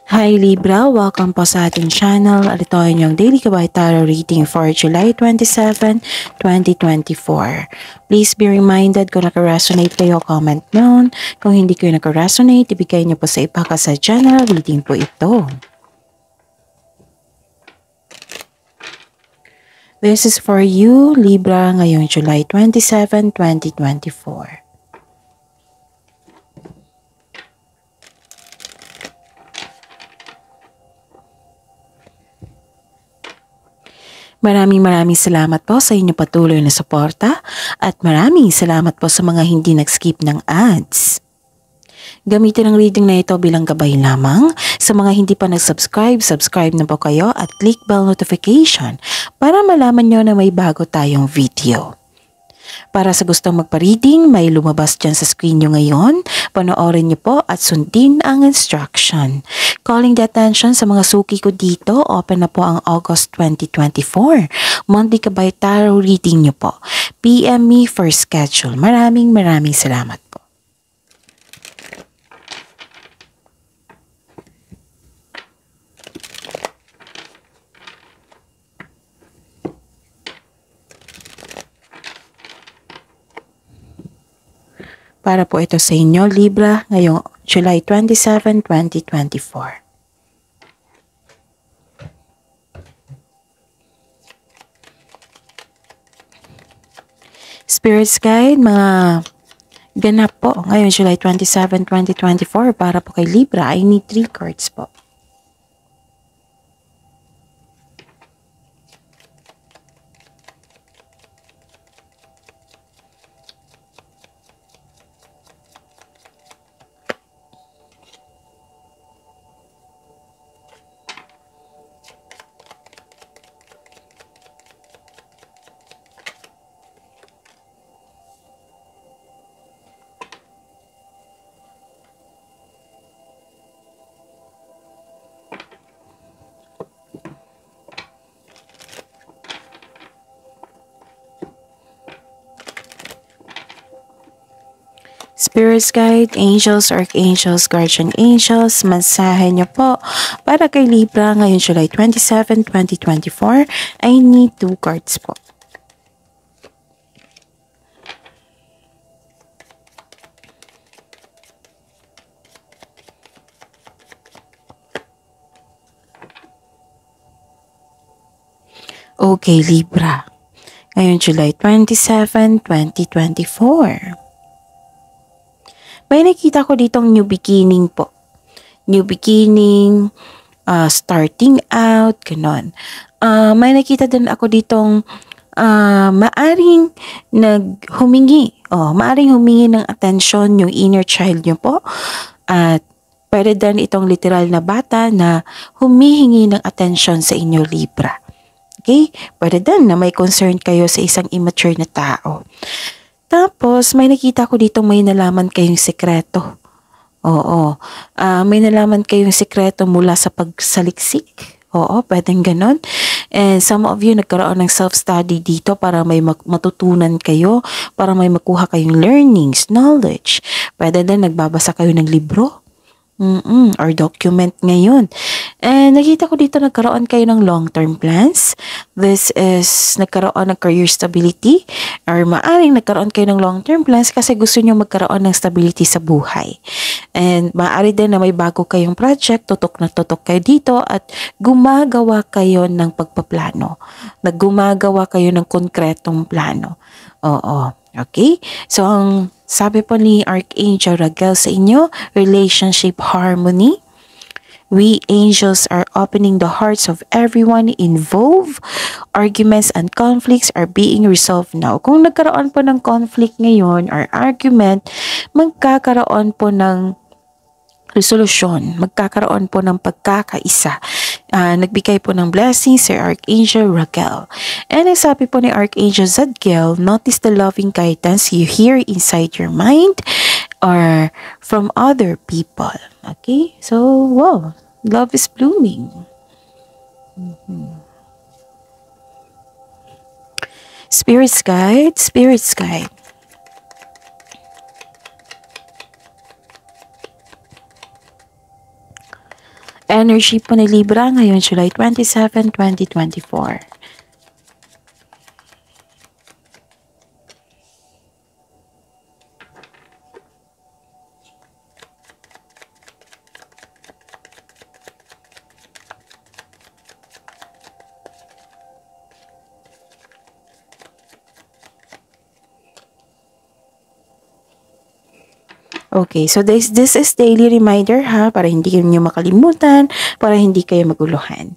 Hi Libra, welcome po sa ating channel. Ito ay inyong Daily Gabay Tarot reading for July 27, 2024. Please be reminded kung naka-resonate kayo, comment down. Kung hindi kayo naka-resonate, ibigay niyo po sa iba kasi sa general reading po ito. This is for you, Libra, ngayong July 27, 2024. Maraming salamat po sa inyong patuloy na suporta at maraming salamat po sa mga hindi nag-skip ng ads. Gamitin ang reading na ito bilang gabay lamang. Sa mga hindi pa nag-subscribe, subscribe na po kayo at click bell notification para malaman nyo na may bago tayong video. Para sa gustong magpa-reading, may lumabas dyan sa screen nyo ngayon. Panoorin nyo po at sundin ang instruction. Calling the attention sa mga suki ko dito, open na po ang August 2024. Monthly Gabay Tarot reading nyo po. PM me for schedule. Maraming salamat po. Para po ito sa inyo, Libra, ngayong July 27, 2024. Spirits Guide, mga ganap po ngayong July 27, 2024 para po kay Libra. I need 3 cards po. Spirits Guide, Angels, Archangels, Guardian Angels, mensahe niyo po para kay Libra ngayon July 27, 2024. I need 2 cards po. Okay, Libra. Ngayon July 27, 2024. May nakita ko ditong new beginning po. New beginning, starting out, ganon. May nakita din ako ditong maaring maaring humingi ng atensyon yung inner child nyo po. At pwede din itong literal na bata na humihingi ng atensyon sa inyo, Libra. Okay? Pwede din na may concern kayo sa isang immature na tao. Tapos, may nakita ko dito may nalaman kayong sekreto. Oo. May nalaman kayong sekreto mula sa pagsaliksik. Oo, pwedeng ganon. And some of you nagkaroon ng self-study dito para may matutunan kayo, para may makuha kayong learnings, knowledge. Pwede din nagbabasa kayo ng libro. Or document ngayon. And nakita ko dito nagkaroon kayo ng long-term plans. This is nagkaroon ng career stability or maaring nagkaroon kayo ng long-term plans kasi gusto nyo magkaroon ng stability sa buhay. And maaari din na may bago kayong project, tutok na tutok kayo dito at gumagawa kayo ng pagpaplano. Gumagawa kayo ng konkretong plano. Oo. Okay? So, ang sabi po ni Archangel Raguel sa inyo, relationship harmony. We angels are opening the hearts of everyone involved. Arguments and conflicts are being resolved now. Kung nagkaroon po ng conflict ngayon or argument, magkakaroon po ng resolution, magkakaroon po ng pagkakaisa. Nagbigay po ng blessings si Archangel Raguel. And ang sabi po ni Archangel Zadkiel, notice the loving guidance you hear inside your mind or from other people. Okay? So, wow, love is blooming. Spirits Guide, Spirits Guide. Energy po ni Libra ngayon, July 27, 2024. Okay, so this is daily reminder ha, para hindi niyo makalimutan, para hindi kayo maguluhan.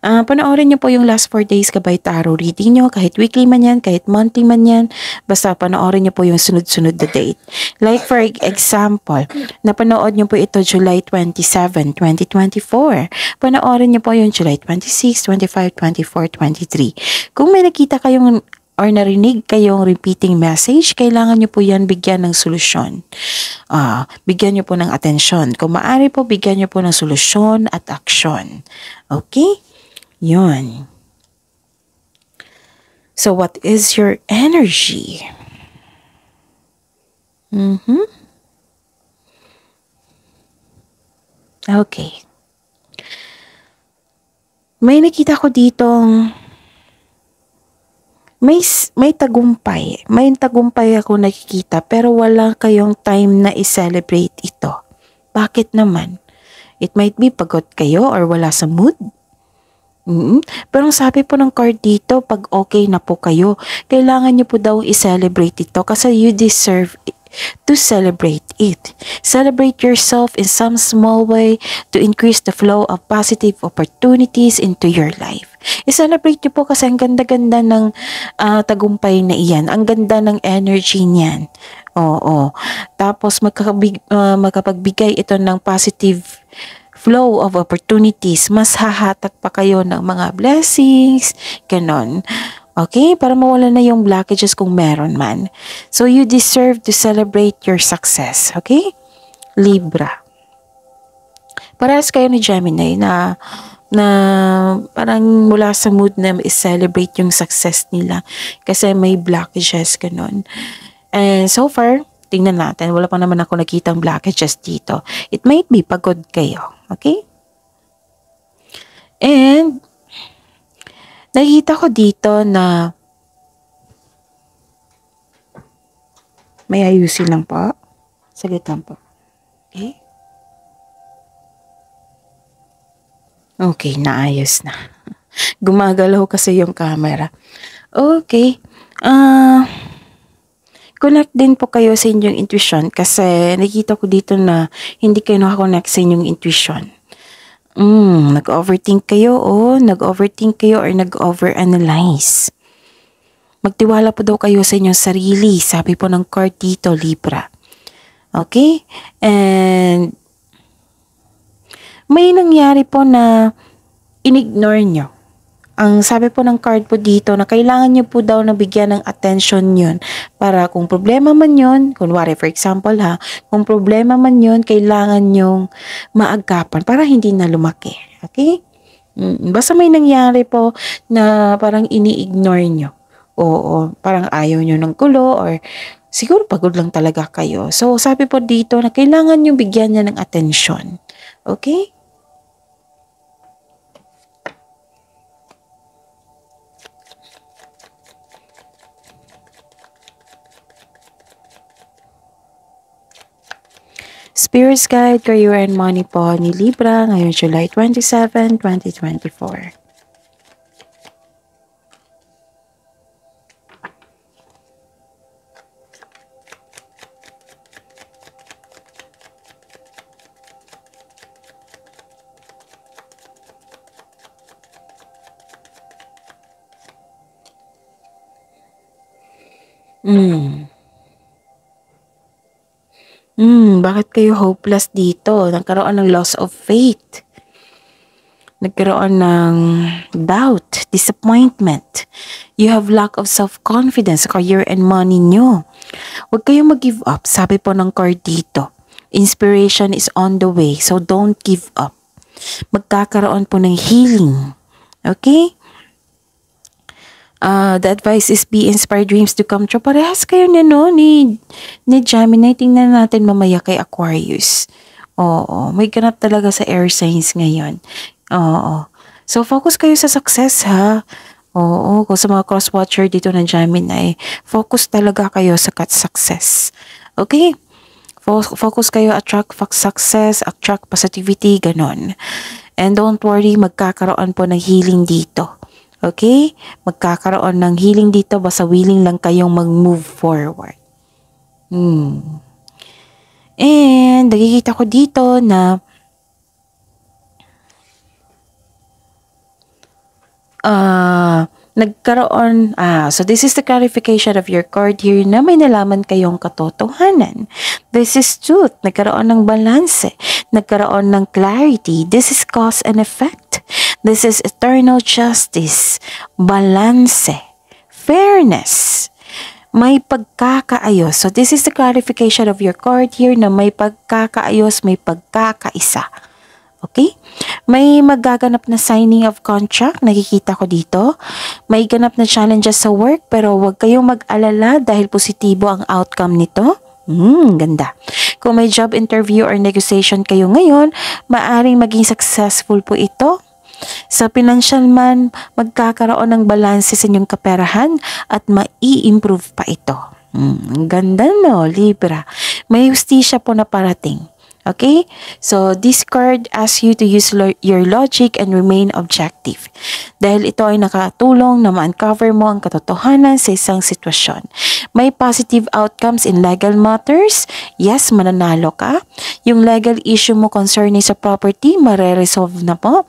Panoorin niyo po yung last 4 days Gabay Tarot reading niyo, kahit weekly man yan, kahit monthly man yan, basta panoorin niyo po yung sunod-sunod na date. Like for example, napanood niyo po ito July 27, 2024. Panoorin niyo po yung July 26, 25, 24, 23. Kung may nakita kayong or narinig kayong repeating message, kailangan nyo po yan bigyan ng solusyon. Bigyan nyo po ng atensyon. Kung maaari po, bigyan nyo po ng solusyon at aksyon. Okay? Yun. So, what is your energy? Okay. May nakita ko ditong may tagumpay. May tagumpay ako nakikita pero wala kayong time na i-celebrate ito. Bakit naman? It might be pagod kayo or wala sa mood. Pero ang sabi po ng card dito, pag okay na po kayo, kailangan nyo po daw i-celebrate ito kasi you deserve to celebrate it. Celebrate yourself in some small way to increase the flow of positive opportunities into your life. I-celebrate nyo po kasi ang ganda-ganda ng tagumpay na iyan. Ang ganda ng energy niyan. Oo. Tapos makapagbigay ito ng positive flow of opportunities. Mas hahatak pa kayo ng mga blessings. Ganon. Okay? Para mawala na yung blockages kung meron man. So, you deserve to celebrate your success. Okay? Libra. Parehas kayo ni Gemini na parang mula sa mood na i-celebrate yung success nila kasi may blockages, ganun. And so far, tingnan natin, wala pa naman ako nakitang blockages dito. It might be pagod kayo. Okay? And nakita ko dito na may ayusin lang po. Saglit lang po. Okay? Okay, naayos na. Gumagalaw kasi yung camera. Okay. Connect din po kayo sa inyong intuition kasi nakita ko dito na hindi kayo nakakonect sa inyong intuition. Nag-overthink kayo nag-overthink kayo or nag-overanalyze. Magtiwala po daw kayo sa inyong sarili, sabi po ng card dito, Libra. Okay? And may nangyari po na in-ignore nyo. Ang sabi po ng card po dito na kailangan nyo po daw na bigyan ng attention yun para kung problema man yun, kunwari for example kung problema man yun, kailangan nyong maagapan para hindi na lumaki. Okay? Basta may nangyari po na parang ini-ignore nyo. Oo, parang ayaw nyo ng gulo or siguro pagod lang talaga kayo. So, sabi po dito na kailangan nyo bigyan niya ng atensyon. Okay? Spirit's Guide, Career and Money po ni Libra ngayon July 27, 2024. Bakit kayo hopeless dito? Nagkaroon ng loss of faith. Nagkaroon ng doubt, disappointment. You have lack of self-confidence sa career and money nyo. Huwag kayong mag-give up. Sabi po ng card dito. Inspiration is on the way, so don't give up. Magkakaroon po ng healing. Okay? The advice is be inspired dreams to come true. Parehas kayo ni Gemini. Tingnan natin mamaya kay Aquarius. Oo, may ganap talaga sa air signs ngayon. Oo. So, focus kayo sa success, ha? Oo, kung sa mga cross-watcher dito ng Gemini, focus talaga kayo sa success. Okay? Focus kayo, attract success, attract positivity, ganon. And don't worry, magkakaroon po ng healing dito. Okay? Magkakaroon ng healing dito, basta willing lang kayong mag-move forward. And nakikita ko dito na so this is the clarification of your card here na may nalaman kayong katotohanan. This is truth. Nagkaroon ng balance. Nagkaroon ng clarity. This is cause and effect. This is eternal justice. Balance. Fairness. May pagkakaayos. So this is the clarification of your card here na may pagkakaayos, may pagkakaisa. Okay? May magaganap na signing of contract, nakikita ko dito. May ganap na challenges sa work, pero huwag kayong mag-alala dahil positibo ang outcome nito. Ganda. Kung may job interview or negotiation kayo ngayon, maaring maging successful po ito. Sa financial man, magkakaroon ng balanse sa inyong kaperahan at mai-improve pa ito. Ganda no, Libra. May justisya po na parating. Okay? So, this card asks you to use your logic and remain objective. Dahil ito ay nakatulong na ma-uncover mo ang katotohanan sa isang sitwasyon. May positive outcomes in legal matters. Yes, mananalo ka. Yung legal issue mo concerning sa property, mare-resolve na po.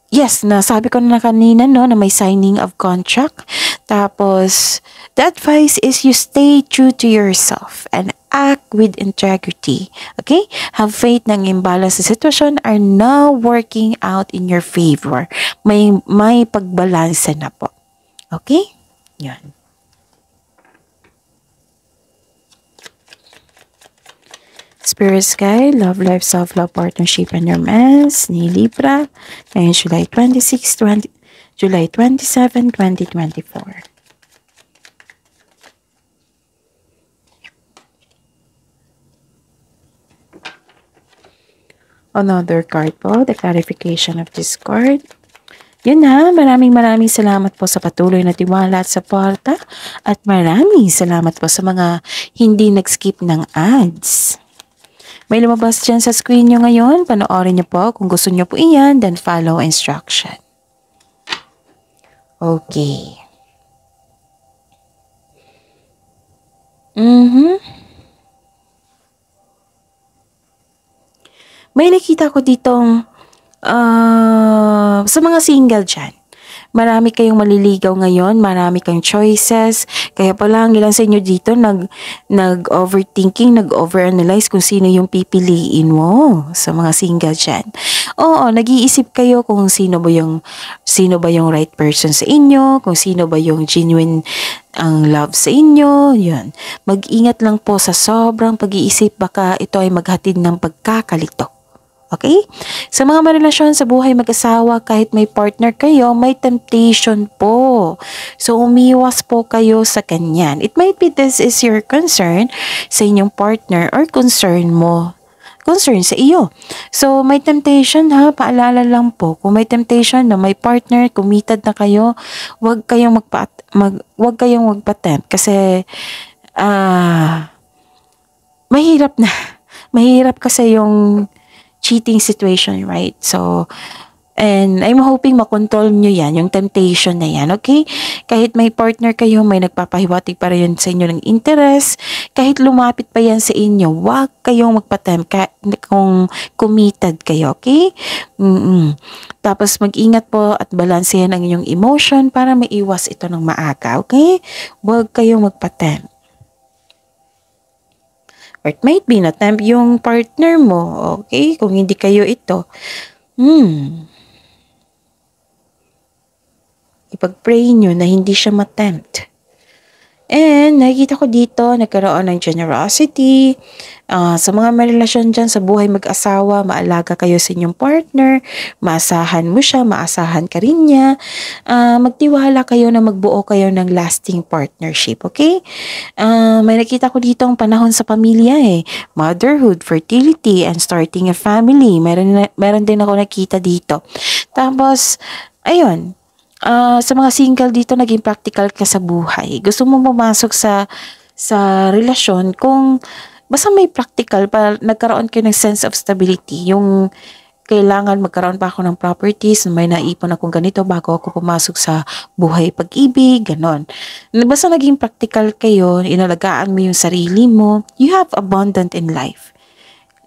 Yes, nasabi ko na kanina no, na may signing of contract. Tapos, the advice is you stay true to yourself and act with integrity. Okay? Have faith na ang imbalance sa sitwasyon are now working out in your favor. May pagbalansa na po. Okay? Yan. Spirit Sky, Love Life, Self-Love, Partnership, and Romance ni Libra ngayong July 27, 2024. Another card po, the clarification of this card. Yun na, maraming salamat po sa patuloy na tiwala at suporta at maraming salamat po sa mga hindi nag-skip ng ads. May lumabas dyan sa screen nyo ngayon, panoorin nyo po kung gusto nyo po iyan, then follow instruction. Okay. May nakita ko ditong sa mga single dyan. Marami kayong maliligaw ngayon, marami kayong choices. Kaya pala ang ilan sa inyo dito nag-overthinking, nag-overanalyze kung sino yung pipiliin mo sa mga single dyan. Oo, nag-iisip kayo kung sino ba yung right person sa inyo, kung sino ba yung genuine ang love sa inyo. Yun. Mag-ingat lang po sa sobrang pag-iisip, baka ito ay maghatid ng pagkakalito. Okay? Sa mga marelasyon sa buhay mag-asawa, kahit may partner kayo, may temptation po. So, umiwas po kayo sa kanyan. It might be this is your concern sa inyong partner or concern sa iyo. So, may temptation ha, paalala lang po. Kung may temptation na may partner, committed na kayo, huwag kayong magpa-tempt kasi mahirap na. Mahirap kasi yung cheating situation, right? So, and I'm hoping makontrol nyo yan, yung temptation na yan, okay? Kahit may partner kayo, may nagpapahiwatig pa rin sa inyo ng interest, kahit lumapit pa yan sa inyo, wag kayong magpatempt kung committed kayo, okay? Tapos mag-ingat po at balansehan ang inyong emotion para maiwas ito ng maaga, okay? Wag kayong magpatempt. Or it might be na-tempt yung partner mo, okay? Kung hindi kayo ito. Ipag-pray nyo na hindi siya ma-tempt. And nakikita ko dito, nagkaroon ng generosity. Sa mga may relasyon dyan sa buhay mag-asawa, maalaga kayo sa inyong partner, maasahan mo siya, maasahan ka rin niya. Magtiwala kayo na magbuo kayo ng lasting partnership, okay? May nakita ko dito ang panahon sa pamilya motherhood, fertility, and starting a family. Meron din ako nakita dito. Tapos, ayun, sa mga single dito, naging practical ka sa buhay. Gusto mo pumasok sa relasyon kung basta may practical, nagkaroon kayo ng sense of stability. Yung kailangan magkaroon pa ako ng properties, may naipon akong ganito bago ako pumasok sa buhay pag-ibig, ganon. Basta naging practical kayo, inalagaan mo yung sarili mo, you have abundant in life.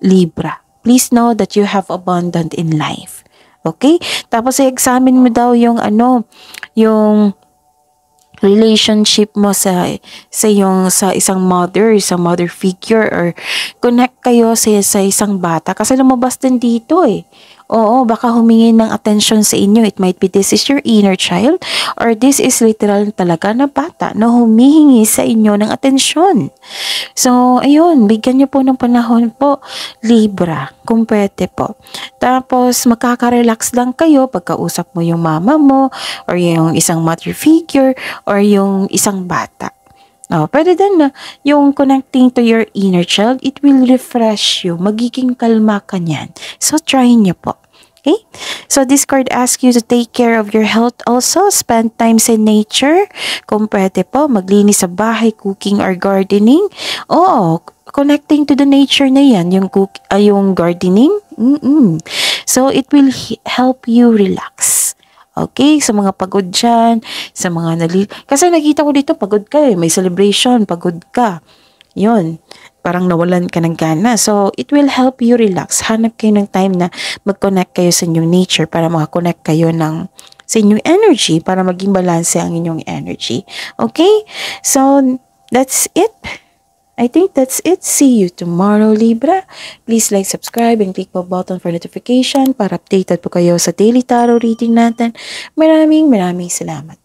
Libra, please know that you have abundant in life. Okay? Tapos i-examine mo daw yung yung relationship mo sa isang mother, sa mother figure, or connect kayo sa isang bata kasi lumabas din dito Oo, baka humingi ng attention sa inyo. It might be this is your inner child or this is literal talaga na bata na humihingi sa inyo ng atensyon. So, ayun, bigyan niyo po ng panahon po, Libra, kung pwede po. Tapos, makaka-relax lang kayo pagkausap mo yung mama mo or yung isang mother figure or yung isang bata. Pwede din na yung connecting to your inner child, it will refresh you. Magiging kalma ka niyan. So, try niyo po. Okay? So, this card asks you to take care of your health also. Spend time sa nature. Kung pwede po, maglinis sa bahay, cooking or gardening. Oo, connecting to the nature na yan, yung gardening. So, it will help you relax. Okay, sa mga pagod dyan, sa mga kasi nakita ko dito, pagod ka may celebration, pagod ka. Yun, parang nawalan ka ng gana. So, it will help you relax. Hanap kayo ng time na mag-connect kayo sa inyong nature para makakonect kayo sa inyong energy, para maging balance ang inyong energy. Okay, so that's it. I think that's it. See you tomorrow, Libra. Please like, subscribe, and click the button for notification para updated po kayo sa daily tarot reading natin. Maraming salamat.